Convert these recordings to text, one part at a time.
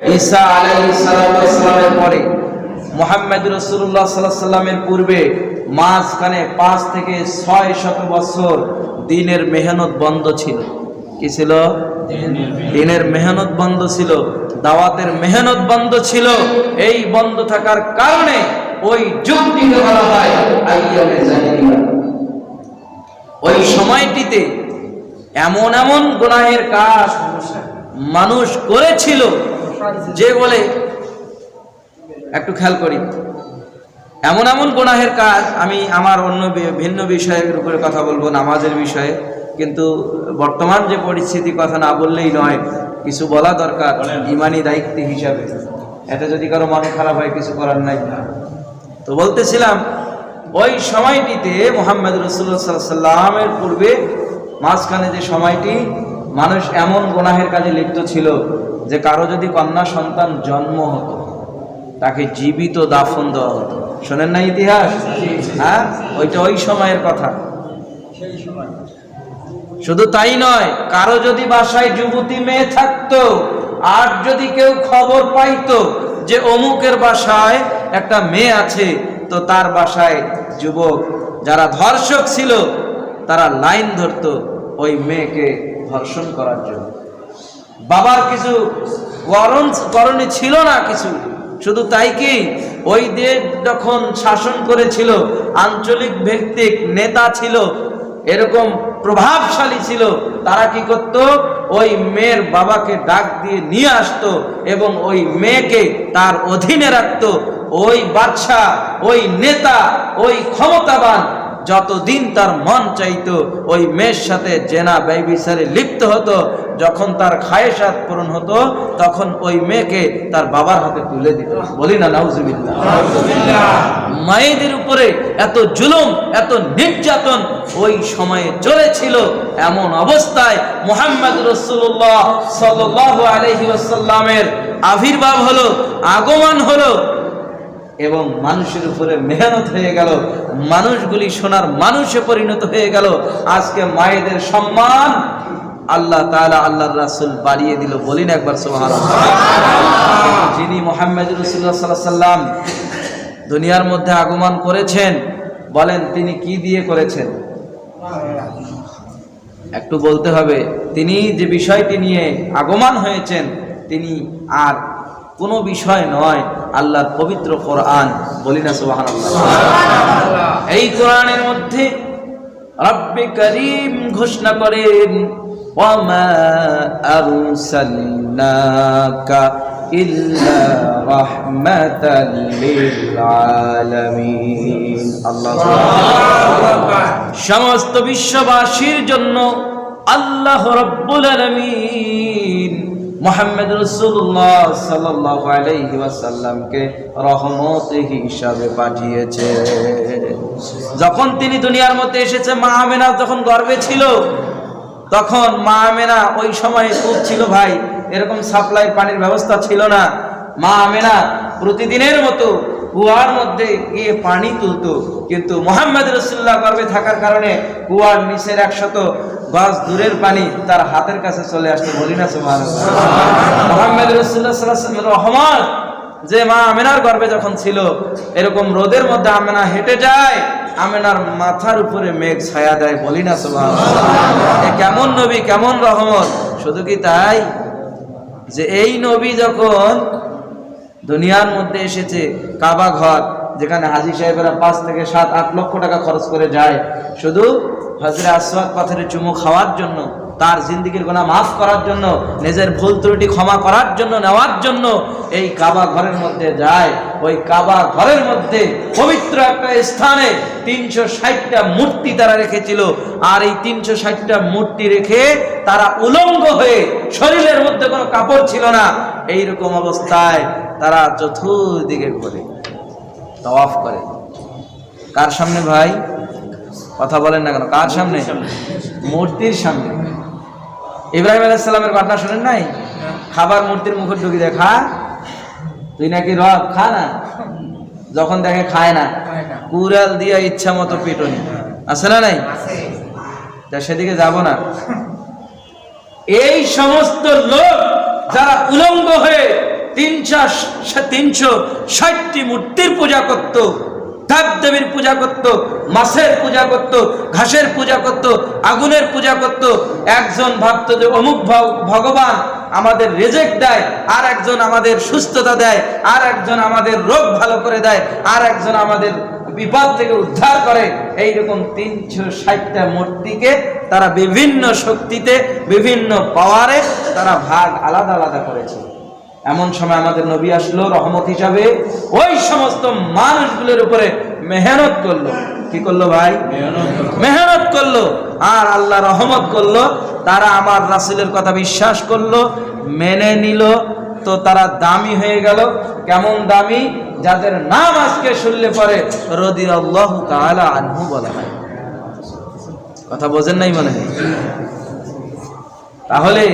ঈসা আলাইহিস সালামের পরে মুহাম্মদ রাসূলুল্লাহ সাল্লাল্লাহু আলাইহি ওয়াসাল্লামের পূর্বে মাঝখানে 5 থেকে 600 বছর দ্বীনের মেহনত বন্ধ ছিল। কি ছিল? দ্বীনের মেহনত বন্ধ ছিল, দাওয়াতের মেহনত বন্ধ ছিল। এই বন্ধ থাকার কারণে ওই যুগটিকে বলা হয় আইয়ামে জাহিলিয়া। ওই সময়টিতে এমন এমন গুনাহের কাজ মানুষ করেছিল যে বলে, একটু খেয়াল করি, এমন এমন গুনাহের কাজ, আমি আমার অন্য ভিন্ন বিষয়ের উপরে কথা বলবো, নামাজের বিষয়ে, কিন্তু বর্তমান যে পরিস্থিতি কথা না বললেই নয়, কিছু বলা দরকার ইমানি দায়িত্ব হিসাবে। এটা যদি কারো মন খারাপ হয় কিছু করার নাই। তো বলতেছিলাম, ওই সময়টিতে মুহাম্মদ রাসূলুল্লাহ সাল্লাল্লাহু আলাইহি ওয়াসাল্লামের পূর্বে মাঝখানে যে সময়টি, মানুষ এমন গুনাহের কাজে লিপ্ত ছিল যে কারো যদি কন্যা সন্তান জন্ম হতো তাকে জীবিত দাফন দেওয়া হতো। শোনেন না ইতিহাস? হ্যাঁ, ওইটা ওই সময়ের কথা। শুধু তাই নয়, কারো যদি বাসায় যুবতী মেয়ে থাকতো আর যদি কেউ খবর পাইতো যে অমুকের বাসায় একটা মেয়ে আছে, তো তার বাসায় যুবক যারা ধর্ষক ছিল তারা লাইন ধরতো ওই মেয়েকে ধর্ষণ করার জন্য। বাবার কিছু করণে ছিল না কিছু। শুধু তাই কি, ওই দেশ যখন শাসন করেছিল, আঞ্চলিক ভিত্তিক নেতা ছিল, এরকম প্রভাবশালী ছিল, তারা কি করত, ওই মেয়ের বাবাকে ডাক দিয়ে নিয়ে আসতো এবং ওই মেয়েকে তার অধীনে রাখতো। ওই বাদশা, ওই নেতা, ওই ক্ষমতাবান যতদিন তার মন চাইতো ওই মেয়ের সাথে জেনা ব্যভিচারে লিপ্ত হতো। যখন তার খায়েশাত পূরণ হতো তখন ওই মেয়েকে তার বাবার হাতে তুলে দিত। বলি না নাউজুবিল্লাহ। মায়েদের উপরে এত জুলুম, এত নির্যাতন ওই সময়ে চলেছিল। এমন অবস্থায় মুহাম্মদ রাসূলুল্লাহ সাল্লাল্লাহু আলাইহি ওয়াসাল্লামের আবির্ভাব হলো, আগমন হলো এবং মানুষের উপরে মেহনত হয়ে গেল। মানুষগুলি সোনার মানুষে পরিণত হয়ে গেল। আজকে মায়েদের সম্মান আল্লাহ তাআলা, আল্লাহর রাসূল বাড়িয়ে দিল। বলি না একবার সুবহানাল্লাহ। যিনি মুহাম্মদ রাসূলুল্লাহ সাল্লাল্লাহু আলাইহি ওয়াসাল্লাম দুনিয়ার মধ্যে আগমন করেছেন, বলেন তিনি কি দিয়ে করেছেন? একটু বলতে হবে। তিনি যে বিষয়টি নিয়ে আগমন হয়েছেন, তিনি আর কোনো বিষয় নয়, আল্লাহর পবিত্র কোরআন। বলি না সুবহানাল্লাহ। এই কোরআনের মধ্যে রব্বে করিম ঘোষণা করেন, ওয়ামা আরসালনাকা ইল্লা রাহমাতাল লিল আলামিন। আল্লাহ সমস্ত বিশ্ববাসীর জন্য আল্লাহ রাব্বুল আলামিন মুহাম্মদ রাসূলুল্লাহ সাল্লাল্লাহু আলাইহি ওয়াসাল্লামকে রহমত হিসাবে পাঠিয়েছে। যখন তিনি দুনিয়ার মধ্যে এসেছে, মা আমেনা যখন গর্ভে ছিল, তখন মা আমেনা, ওই সময় কূপ ছিল ভাই, এরকম সাপ্লাই পানির ব্যবস্থা ছিল না। মা আমেনা প্রতিদিনের মতো কুয়ার মধ্যে গিয়ে পানি তুলতো, কিন্তু মুহাম্মদ রাসূলুল্লাহ গর্ভে থাকার কারণে কুয়ার নিচের 100 গজ দূরের পানি তার হাতের কাছে চলে আসতো। বলি না সুবহানাল্লাহ। মুহাম্মদ রাসূলুল্লাহ সাল্লাল্লাহু আলাইহি ওয়াসাল্লামের রহমত যে মা আমেনার গর্ভে যখন ছিল, এরকম রোদের মধ্যে আমেনা হেঁটে যায়, আমেনার মাথার উপরে মেঘ ছায়া দেয়। বলি না সুবহানাল্লাহ। এ কেমন নবী, কেমন রহমত! শুধু কি তাই, যে এই নবী যখন দুনিয়ার মধ্যে এসেছে, কাবা ঘর যেখানে হাজী সাহেবেরা 5 থেকে 7-8 লক্ষ টাকা খরচ করে যায় শুধু হজরে আসওয়াদ পাথরে চুমু খাওয়ার জন্য, তার জিন্দেগীর গুনাহ মাফ করার জন্য, নিজের ভুল ত্রুটি ক্ষমা করার জন্য, নেওয়ার জন্য এই কাবা ঘরের মধ্যে যায়। ওই কাবা ঘরের মধ্যে পবিত্র একটা স্থানে 360টা মূর্তি তারা রেখেছিল। আর এই 360টা মূর্তি রেখে তারা উলঙ্গ হয়ে, শরীরের মধ্যে কোনো কাপড় ছিল না, এইরকম অবস্থায় তারা চতুর্দিকে ঘোরে, তাওয়াফ করে। কার সামনে ভাই? কথা বলেন না কেন? কার সামনে? মূর্তির সামনে। ইব্রাহিম আলাইহিস সালামের ঘটনা শুনেন নাই? খাবার মূর্তির মুখে ঢুকি দেয়, খা, তুই নাকি রব, খা না। যখন দেখে খায় না, কুড়াল দিয়া ইচ্ছা মতো পিটনি। আছে না নাই? সেদিকে যাব না। এই সমস্ত লোক যারা উলঙ্গ হয়ে 360টি মূর্তির পূজা করত, দেবদেবীর পূজা করত, মাছের পূজা করত, ঘাসের পূজা করত, আগুনের পূজা করত। একজন ভাবত যে অমুক ভগবান আমাদের রিজিক দেয়, আর একজন আমাদের সুস্থতা দেয়, আর একজন আমাদের রোগ ভালো করে দেয়, আর একজন আমাদের বিপদ থেকে উদ্ধার করে। এইরকম 360টা মূর্তিকে তারা বিভিন্ন শক্তিতে, বিভিন্ন পাওয়ারে তারা ভাগ আলাদা আলাদা করেছে। এমন সময় আমাদের নবী আসলো রহমত হিসাবে, ওই সমস্ত মানুষগুলোর উপরে মেহনত করলো। কি করলো ভাই? মেহনত করলো, আর আল্লাহ রহমত করলো। তারা আমার রাসূলের কথা বিশ্বাস করলো, মেনে নিল, তো তারা দামি হয়ে গেল। কেমন দামি? যাদের নাম আজকে শুনলে পরে রাদিয়াল্লাহু তাআলা আনহু বলা হয়। কথা বোঝেন নাই মনে হয়? তাহলে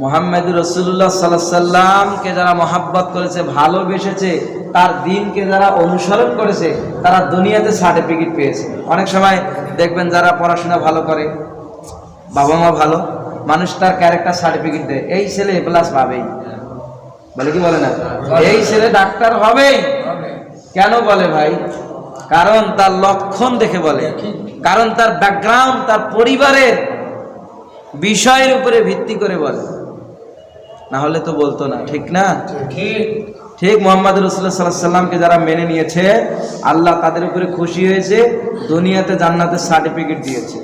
মুহাম্মদ রাসূলুল্লাহ সাল্লাল্লাহু আলাইহি সাল্লামকে যারা মহব্বত করেছে, ভালোবেসেছে, তার দ্বীনকে যারা অনুসরণ করেছে, তারা দুনিয়াতে সার্টিফিকেট পেয়েছে। অনেক সময় দেখবেন যারা পড়াশোনা ভালো করে, বাবা মা ভালো, মানুষ তার ক্যারেক্টার সার্টিফিকেট দেয়, এই ছেলে এ প্লাস পাবেই, বলে কি বলে না? এই ছেলে ডাক্তার হবেই। কেন বলে ভাই? কারণ তার লক্ষণ দেখে বলে, কারণ তার ব্যাকগ্রাউন্ড, তার পরিবারের বিষয়ের উপরে ভিত্তি করে বলে, না হলে তো বলতো না। ঠিক না? ঠিক। মুহাম্মদ রাসূলুল্লাহ সাল্লাল্লাহু আলাইহি সাল্লামকে যারা মেনে নিয়েছে, আল্লাহ তাদের উপরে খুশি হয়েছে, দুনিয়াতে জান্নাতের সার্টিফিকেট দিয়েছে।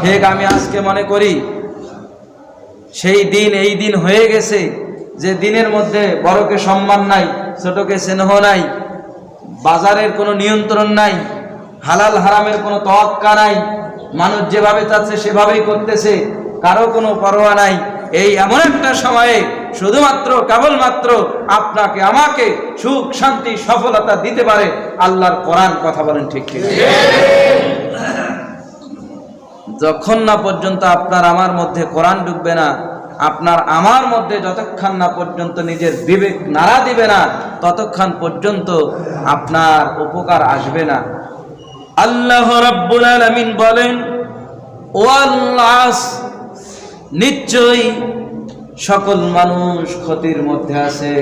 ঠিক। আমি আজকে মনে করি সেই দিন এই দিন হয়ে গেছে, যে দিনের মধ্যে বড়কে সম্মান নাই, ছোটকে স্নেহ নাই, বাজারের কোনো নিয়ন্ত্রণ নাই, হালাল হারামের কোনো তোয়াক্কা নাই, মানুষ যেভাবে চাচ্ছে সেভাবেই করতেছে, কারো কোনো পরোয়া নাই। এই এমন একটা সময়ে শুধুমাত্র কেবলমাত্র আপনাকে আমাকে সুখ শান্তি সফলতা দিতে পারে আল্লাহর কোরআন। কথা বলেন ঠিক ঠিক? যখন না পর্যন্ত আপনার আমার মধ্যে কোরআন ঢুকবে না, আপনার আমার মধ্যে যতক্ষণ না পর্যন্ত নিজের বিবেক নাড়া দিবে না, ততক্ষণ পর্যন্ত আপনার উপকার আসবে না। আল্লাহ রাব্বুল আলামিন বলেন, ওয়াল আসর, নিশ্চয়ই সকল মানুষ ক্ষতির মধ্যে আছে।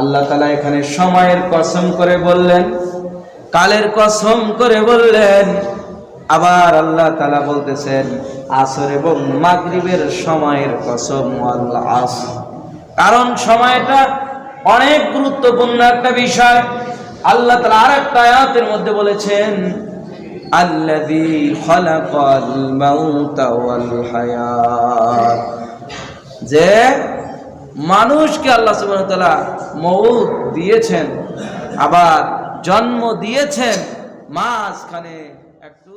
আল্লাহ তাআলা এখানে সময়ের কসম করে বললেন, কালের কসম করে বললেন, আবার আল্লাহ তাআলা বলতেছেন আসর এবং মাগরিবের সময়ের কসম, ওয়াল আসর। কারণ সময়টা অনেক গুরুত্বপূর্ণ একটা বিষয়। আল্লাহ তাআলা আরেকটা আয়াতের মধ্যে বলেছেন, আল্লাযী খালাকাল মাউতা ওয়াল হায়াত, যে মানুষকে আল্লাহ সুবহানাহু ওয়া তাআলা মউত দিয়েছেন, আবার জন্ম দিয়েছেন, মাঝখানে একটু